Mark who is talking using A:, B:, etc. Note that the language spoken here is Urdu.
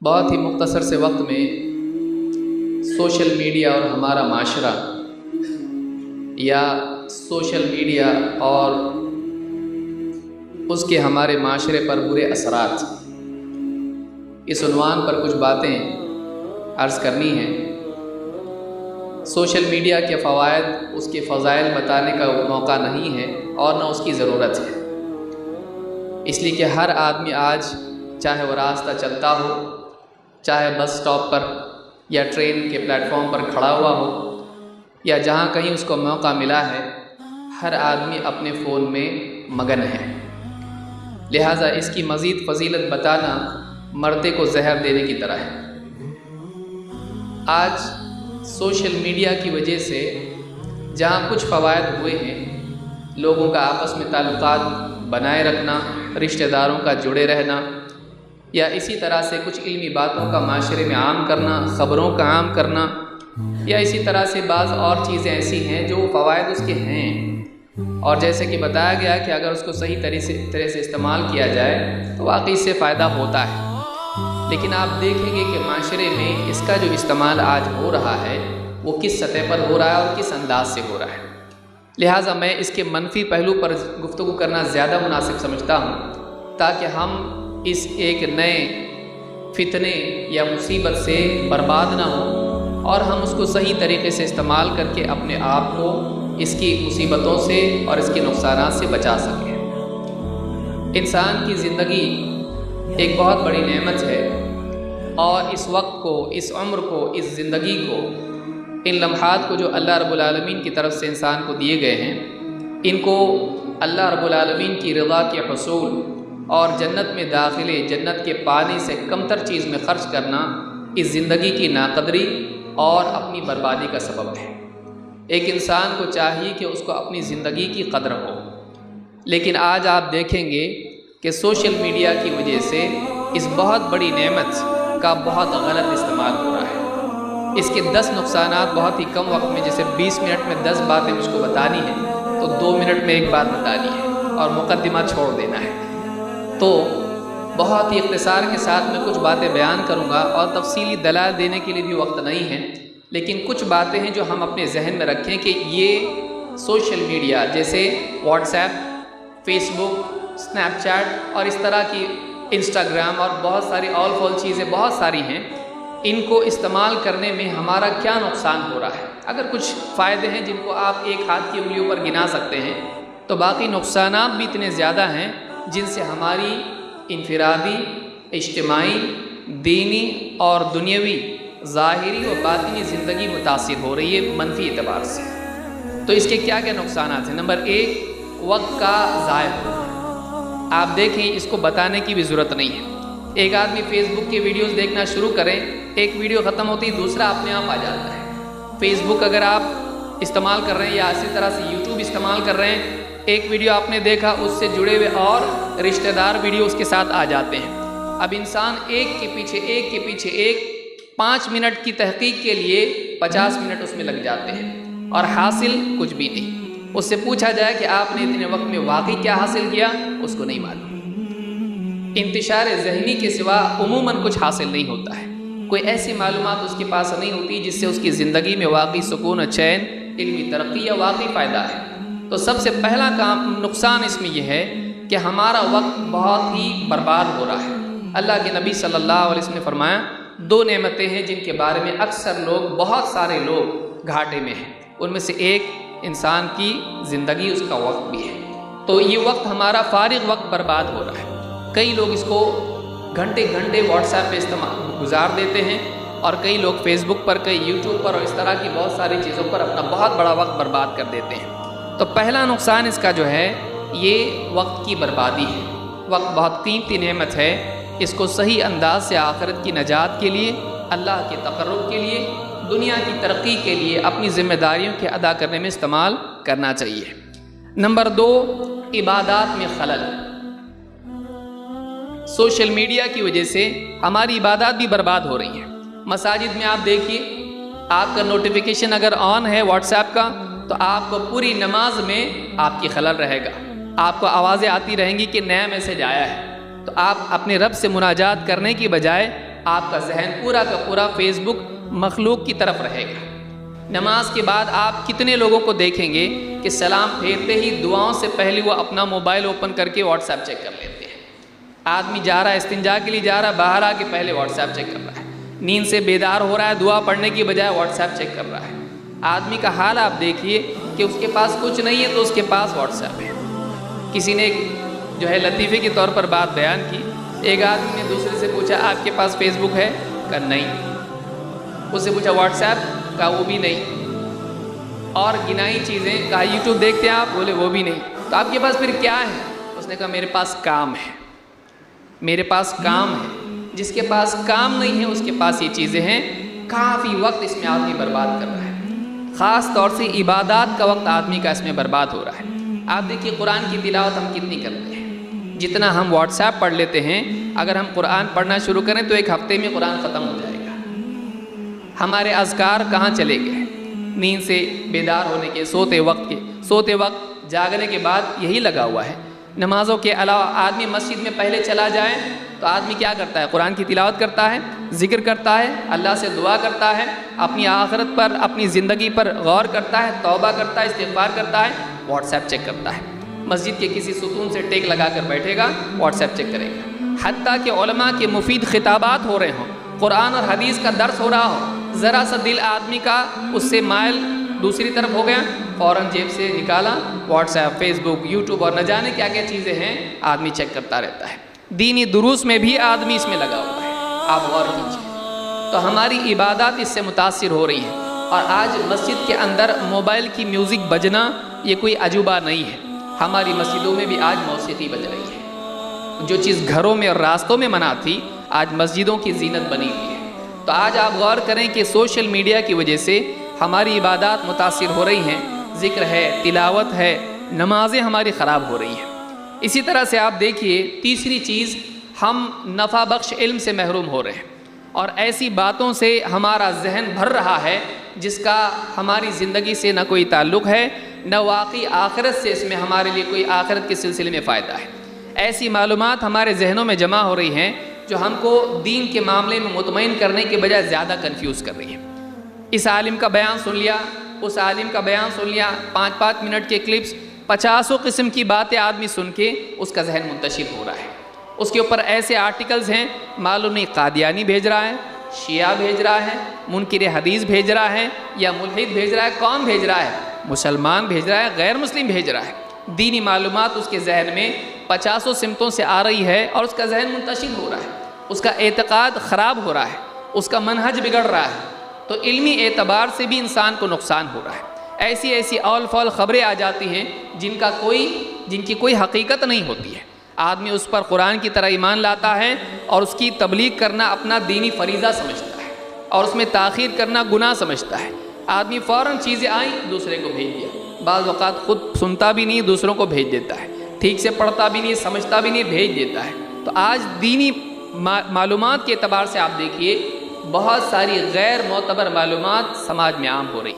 A: بہت ہی مختصر سے وقت میں سوشل میڈیا اور ہمارا معاشرہ یا سوشل میڈیا اور اس کے ہمارے معاشرے پر برے اثرات، اس عنوان پر کچھ باتیں عرض کرنی ہیں۔ سوشل میڈیا کے فوائد، اس کے فضائل بتانے کا موقع نہیں ہے اور نہ اس کی ضرورت ہے، اس لیے کہ ہر آدمی آج چاہے وہ راستہ چلتا ہو، چاہے بس سٹاپ پر یا ٹرین کے پلیٹ فارم پر کھڑا ہوا ہو، یا جہاں کہیں اس کو موقع ملا ہے، ہر آدمی اپنے فون میں مگن ہے۔ لہٰذا اس کی مزید فضیلت بتانا مردے کو زہر دینے کی طرح ہے۔ آج سوشل میڈیا کی وجہ سے جہاں کچھ فوائد ہوئے ہیں، لوگوں کا آپس میں تعلقات بنائے رکھنا، رشتہ داروں کا جڑے رہنا، یا اسی طرح سے کچھ علمی باتوں کا معاشرے میں عام کرنا، خبروں کا عام کرنا، یا اسی طرح سے بعض اور چیزیں ایسی ہیں جو فوائد اس کے ہیں، اور جیسے کہ بتایا گیا کہ اگر اس کو صحیح طرح سے استعمال کیا جائے تو واقعی اس سے فائدہ ہوتا ہے۔ لیکن آپ دیکھیں گے کہ معاشرے میں اس کا جو استعمال آج ہو رہا ہے وہ کس سطح پر ہو رہا ہے اور کس انداز سے ہو رہا ہے۔ لہٰذا میں اس کے منفی پہلو پر گفتگو کرنا زیادہ مناسب سمجھتا ہوں، تاکہ ہم اس ایک نئے فتنے یا مصیبت سے برباد نہ ہوں اور ہم اس کو صحیح طریقے سے استعمال کر کے اپنے آپ کو اس کی مصیبتوں سے اور اس کے نقصانات سے بچا سکیں۔ انسان کی زندگی ایک بہت بڑی نعمت ہے، اور اس وقت کو، اس عمر کو، اس زندگی کو، ان لمحات کو جو اللہ رب العالمین کی طرف سے انسان کو دیے گئے ہیں، ان کو اللہ رب العالمین کی رضا کے حصول اور جنت میں داخلے، جنت کے پانے سے کمتر چیز میں خرچ کرنا اس زندگی کی ناقدری اور اپنی بربادی کا سبب ہے۔ ایک انسان کو چاہیے کہ اس کو اپنی زندگی کی قدر ہو، لیکن آج آپ دیکھیں گے کہ سوشل میڈیا کی وجہ سے اس بہت بڑی نعمت کا بہت غلط استعمال ہو رہا ہے۔ اس کے 10 نقصانات بہت ہی کم وقت میں، جیسے 20 منٹ میں 10 باتیں مجھ کو بتانی ہیں تو 2 منٹ میں ایک بات بتانی ہے اور مقدمہ چھوڑ دینا ہے، تو بہت ہی اختصار کے ساتھ میں کچھ باتیں بیان کروں گا، اور تفصیلی دلائل دینے کے لیے بھی وقت نہیں ہے، لیکن کچھ باتیں ہیں جو ہم اپنے ذہن میں رکھیں کہ یہ سوشل میڈیا جیسے واٹس ایپ، فیس بک، اسنیپ چیٹ اور اس طرح کی انسٹاگرام اور بہت ساری آل فال چیزیں بہت ساری ہیں، ان کو استعمال کرنے میں ہمارا کیا نقصان ہو رہا ہے۔ اگر کچھ فائدے ہیں جن کو آپ ایک ہاتھ کی انگلیوں پر گنا سکتے ہیں، تو باقی نقصانات بھی اتنے زیادہ ہیں جن سے ہماری انفرادی، اجتماعی، دینی اور دنیاوی، ظاہری و باطنی زندگی متاثر ہو رہی ہے منفی اعتبار سے۔ تو اس کے کیا کیا نقصانات ہیں؟ نمبر 1، وقت کا ضائع ہونا۔ آپ دیکھیں، اس کو بتانے کی بھی ضرورت نہیں ہے۔ ایک آدمی فیس بک کے ویڈیوز دیکھنا شروع کریں، ایک ویڈیو ختم ہوتی دوسرا اپنے آپ آ جاتا ہے۔ فیس بک اگر آپ استعمال کر رہے ہیں یا اسی طرح سے یوٹیوب استعمال کر رہے ہیں، ایک ویڈیو آپ نے دیکھا، اس سے جڑے ہوئے اور رشتہ دار ویڈیو اس کے ساتھ آ جاتے ہیں۔ اب انسان ایک کے پیچھے ایک 5 منٹ کی تحقیق کے لیے 50 منٹ اس میں لگ جاتے ہیں، اور حاصل کچھ بھی نہیں۔ اس سے پوچھا جائے کہ آپ نے اتنے وقت میں واقعی کیا حاصل کیا، اس کو نہیں معلوم۔ انتشار ذہنی کے سوا عموماً کچھ حاصل نہیں ہوتا ہے، کوئی ایسی معلومات اس کے پاس نہیں ہوتی جس سے اس کی زندگی میں واقعی سکون و چین، علمی ترقی یا واقعی فائدہ ہے۔ تو سب سے پہلا نقصان اس میں یہ ہے کہ ہمارا وقت بہت ہی برباد ہو رہا ہے۔ اللہ کے نبی صلی اللہ علیہ وسلم نے فرمایا، 2 نعمتیں ہیں جن کے بارے میں اکثر لوگ، بہت سارے لوگ گھاٹے میں ہیں، ان میں سے ایک انسان کی زندگی، اس کا وقت بھی ہے۔ تو یہ وقت ہمارا فارغ وقت برباد ہو رہا ہے۔ کئی لوگ اس کو گھنٹے واٹس ایپ پہ گزار دیتے ہیں، اور کئی لوگ فیس بک پر، کئی یوٹیوب پر اور اس طرح کی بہت ساری چیزوں پر اپنا بہت بڑا وقت برباد کر دیتے ہیں۔ تو پہلا نقصان اس کا جو ہے یہ وقت کی بربادی ہے۔ وقت بہت قیمتی نعمت ہے، اس کو صحیح انداز سے آخرت کی نجات کے لیے، اللہ کے تقرب کے لیے، دنیا کی ترقی کے لیے، اپنی ذمہ داریوں کے ادا کرنے میں استعمال کرنا چاہیے۔ نمبر 2، عبادات میں خلل۔ سوشل میڈیا کی وجہ سے ہماری عبادات بھی برباد ہو رہی ہیں۔ مساجد میں آپ دیکھیے، آپ کا نوٹیفیکیشن اگر آن ہے واٹس ایپ کا، تو آپ کو پوری نماز میں آپ کی خلل رہے گا، آپ کو آوازیں آتی رہیں گی کہ نیا میسج آیا ہے، تو آپ اپنے رب سے مناجات کرنے کی بجائے آپ کا ذہن پورا کا پورا فیس بک مخلوق کی طرف رہے گا۔ نماز کے بعد آپ کتنے لوگوں کو دیکھیں گے کہ سلام پھیرتے ہی دعاؤں سے پہلے وہ اپنا موبائل اوپن کر کے واٹس ایپ چیک کر لیتے ہیں۔ آدمی جا رہا ہے استنجا کے لیے جا رہا ہے، باہر آ کے پہلے واٹس ایپ چیک کر رہا ہے، نیند سے بیدار ہو رہا ہے دعا پڑھنے کی بجائے واٹس ایپ چیک کر رہا ہے۔ آدمی کا حال آپ دیکھیے کہ اس کے پاس کچھ نہیں ہے تو اس کے پاس واٹس ایپ ہے۔ کسی نے جو ہے لطیفے کے طور پر بات بیان کی، ایک آدمی نے دوسرے سے پوچھا آپ کے پاس فیس بک ہے؟ کہا نہیں۔ اس سے پوچھا واٹس ایپ؟ کہا وہ بھی نہیں۔ اور گنائی چیزیں، کہا یوٹیوب دیکھتے ہیں آپ؟ بولے وہ بھی نہیں۔ تو آپ کے پاس پھر کیا ہے؟ اس نے کہا میرے پاس کام ہے، میرے پاس کام ہے۔ جس کے پاس کام نہیں ہے اس کے پاس یہ چیزیں ہیں، کافی وقت اس میں آدمی برباد کر رہا ہے، خاص طور سے عبادات کا وقت آدمی کا اس میں برباد ہو رہا ہے۔ آپ دیکھیے قرآن کی تلاوت ہم کتنی کرتے ہیں، جتنا ہم واٹس ایپ پڑھ لیتے ہیں، اگر ہم قرآن پڑھنا شروع کریں تو ایک ہفتے میں قرآن ختم ہو جائے گا۔ ہمارے اذکار کہاں چلے گئے؟ نیند سے بیدار ہونے کے، سوتے وقت جاگنے کے بعد یہی لگا ہوا ہے۔ نمازوں کے علاوہ آدمی مسجد میں پہلے چلا جائے تو آدمی کیا کرتا ہے؟ قرآن کی تلاوت کرتا ہے، ذکر کرتا ہے، اللہ سے دعا کرتا ہے، اپنی آخرت پر، اپنی زندگی پر غور کرتا ہے، توبہ کرتا ہے، استغفار کرتا ہے، واٹس ایپ چیک کرتا ہے۔ مسجد کے کسی ستون سے ٹیک لگا کر بیٹھے گا، واٹس ایپ چیک کرے گا۔ حتیٰ کہ علماء کے مفید خطابات ہو رہے ہوں، قرآن اور حدیث کا درس ہو رہا ہو، ذرا سا دل آدمی کا اس سے مائل دوسری طرف ہو گیا، فوراً جیب سے نکالا، واٹس ایپ، فیس بک، یوٹیوب اور نہ جانے کیا کیا چیزیں ہیں آدمی چیک کرتا رہتا ہے۔ دینی دروس میں بھی آدمی اس میں لگا ہوا ہے، آپ غور کیجیے۔ تو ہماری عبادات اس سے متاثر ہو رہی ہیں، اور آج مسجد کے اندر موبائل کی میوزک بجنا یہ کوئی عجوبہ نہیں ہے۔ ہماری مسجدوں میں بھی آج موسیقی بج رہی ہے۔ جو چیز گھروں میں اور راستوں میں منع تھی آج مسجدوں کی زینت بنی ہوئی ہے۔ تو آج آپ غور کریں کہ سوشل میڈیا کی وجہ سے ہماری عبادات متاثر ہو رہی ہیں، ذکر ہے، تلاوت ہے، نمازیں ہماری خراب ہو رہی ہیں۔ اسی طرح سے آپ دیکھیے تیسری چیز، ہم نفع بخش علم سے محروم ہو رہے ہیں، اور ایسی باتوں سے ہمارا ذہن بھر رہا ہے جس کا ہماری زندگی سے نہ کوئی تعلق ہے، نہ واقعی آخرت سے اس میں ہمارے لیے کوئی آخرت کے سلسلے میں فائدہ ہے۔ ایسی معلومات ہمارے ذہنوں میں جمع ہو رہی ہیں جو ہم کو دین کے معاملے میں مطمئن کرنے کے بجائے زیادہ کنفیوز کر رہی ہیں۔ اس عالم کا بیان سن لیا، اس عالم کا بیان سن لیا، 5 منٹ کے کلپس، 50 قسم کی باتیں آدمی سن کے اس کا ذہن منتشر ہو رہا ہے۔ اس کے اوپر ایسے آرٹیکلز ہیں، معلوم نہیں قادیانی بھیج رہا ہے، شیعہ بھیج رہا ہے، منکر حدیث بھیج رہا ہے، یا ملحد بھیج رہا ہے، کون بھیج رہا ہے؟ مسلمان بھیج رہا ہے، غیر مسلم بھیج رہا ہے۔ دینی معلومات اس کے ذہن میں 50 سمتوں سے آ رہی ہے، اور اس کا ذہن منتشر ہو رہا ہے، اس کا اعتقاد خراب ہو رہا ہے، اس کا منہج بگڑ رہا ہے۔ تو علمی اعتبار سے بھی انسان کو نقصان ہو رہا ہے۔ ایسی اول فول خبریں آ جاتی ہیں جن کی کوئی حقیقت نہیں ہوتی ہے۔ آدمی اس پر قرآن کی طرح ایمان لاتا ہے اور اس کی تبلیغ کرنا اپنا دینی فریضہ سمجھتا ہے، اور اس میں تاخیر کرنا گناہ سمجھتا ہے۔ آدمی فوراً چیزیں آئیں دوسرے کو بھیج دیا، بعض اوقات خود سنتا بھی نہیں، دوسروں کو بھیج دیتا ہے، ٹھیک سے پڑھتا بھی نہیں، سمجھتا بھی نہیں، بھیج دیتا ہے۔ تو آج دینی معلومات کے اعتبار سے آپ دیکھیے بہت ساری غیر معتبر معلومات سماج میں عام ہو رہی ہیں۔